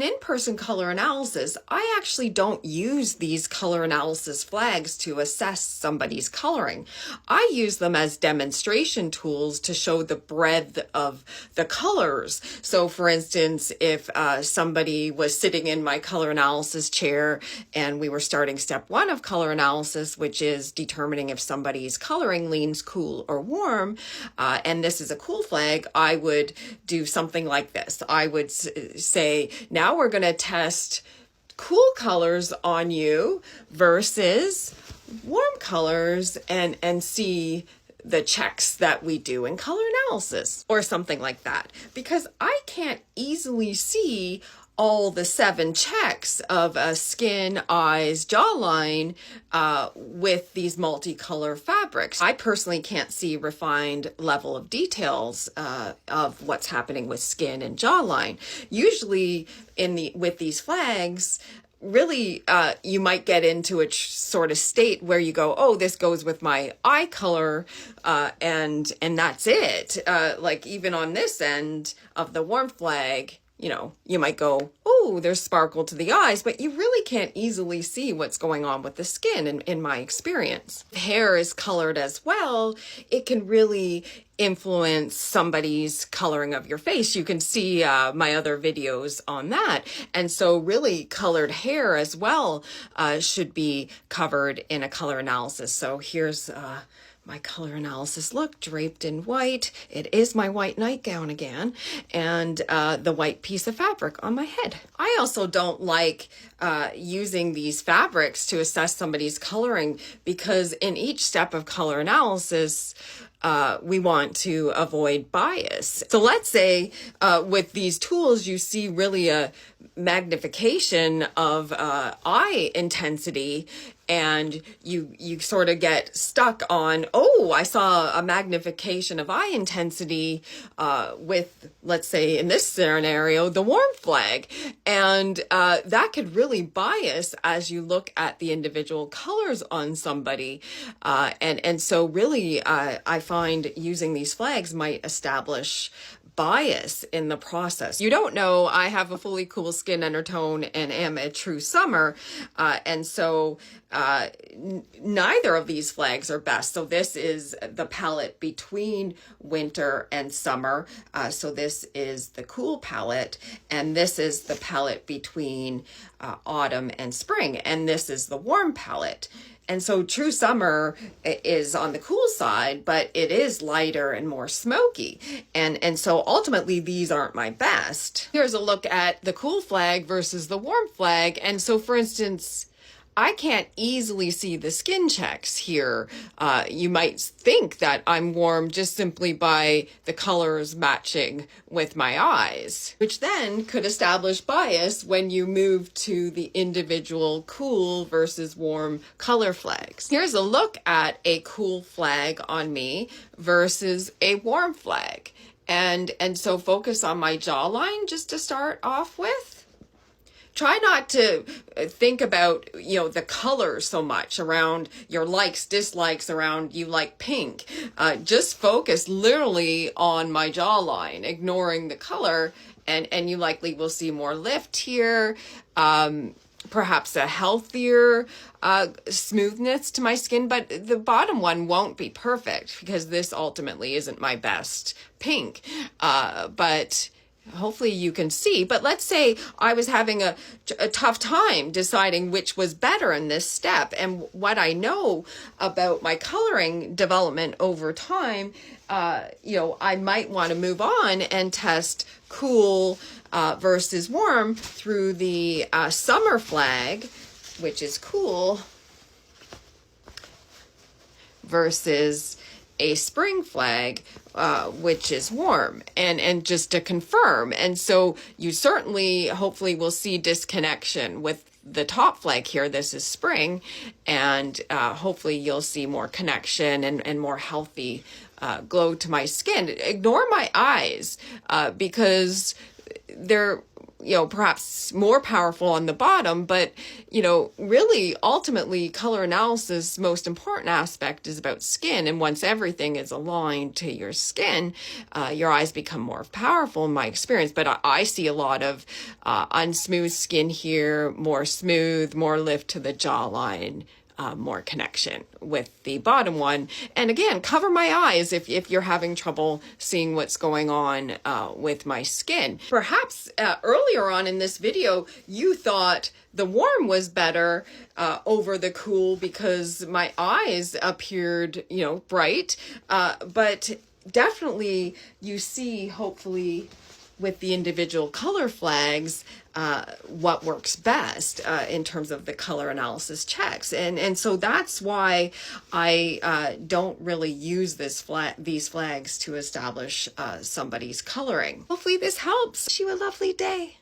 an in-person color analysis, I actually don't use these color analysis flags to assess somebody's coloring. I use them as demonstration tools to show the breadth of the colors. So for instance, if somebody was sitting in my color analysis chair and we were starting step 1 of color analysis, which is determining if somebody's coloring leans cool or warm, and this is a cool flag, I would do something like this. I would say, now we're going to test cool colors on you versus warm colors and see the checks that we do in color analysis or something like that, because I can't easily see all the 7 checks of skin, eyes, jawline with these multicolor fabrics. I personally can't see refined level of details of what's happening with skin and jawline. Usually with these flags, really, you might get into a sort of state where you go, oh, this goes with my eye color, and that's it. Like even on this end of the warm flag, you know, you might go, oh, there's sparkle to the eyes, but you really can't easily see what's going on with the skin in my experience. If hair is colored as well, it can really influence somebody's coloring of your face. You can see my other videos on that. And so really colored hair as well should be covered in a color analysis. So here's my color analysis look, draped in white. It is my white nightgown again, and the white piece of fabric on my head. I also don't like using these fabrics to assess somebody's coloring, because in each step of color analysis, we want to avoid bias. So let's say with these tools, you see really a magnification of eye intensity, and you sort of get stuck on, oh, I saw a magnification of eye intensity with, let's say in this scenario, the warm flag. And that could really bias as you look at the individual colors on somebody. And so really, I find using these flags might establish bias in the process. You don't know, I have a fully cool skin undertone and am a true summer. And so neither of these flags are best. So this is the palette between winter and summer. So this is the cool palette, and this is the palette between autumn and spring. And this is the warm palette. And so true summer is on the cool side, but it is lighter and more smoky. And so ultimately these aren't my best. Here's a look at the cool flag versus the warm flag. And so for instance, I can't easily see the skin checks here. You might think that I'm warm just simply by the colors matching with my eyes, which then could establish bias when you move to the individual cool versus warm color flags. Here's a look at a cool flag on me versus a warm flag. And so focus on my jawline just to start off with. Try not to think about, you know, the color so much around your likes, dislikes, around you like pink. Just focus literally on my jawline, ignoring the color, and you likely will see more lift here, perhaps a healthier smoothness to my skin, but the bottom one won't be perfect because this ultimately isn't my best pink. But hopefully you can see. But let's say I was having a tough time deciding which was better in this step. And what I know about my coloring development over time, you know, I might want to move on and test cool versus warm through the summer flag, which is cool, versus a spring flag, which is warm, and just to confirm. And so you certainly, hopefully, will see disconnection with the top flag here. This is spring, and hopefully you'll see more connection and more healthy glow to my skin. Ignore my eyes because they're perhaps more powerful on the bottom, but, really ultimately color analysis, most important aspect is about skin. And once everything is aligned to your skin, your eyes become more powerful in my experience. But I see a lot of unsmooth skin here, more smooth, more lift to the jawline, more connection with the bottom one. And again, cover my eyes if you're having trouble seeing what's going on with my skin. Perhaps earlier on in this video, you thought the warm was better over the cool because my eyes appeared, bright. But definitely you see, hopefully, with the individual color flags, what works best in terms of the color analysis checks. And so that's why I don't really use these flags to establish somebody's coloring. Hopefully this helps. Wish you a lovely day.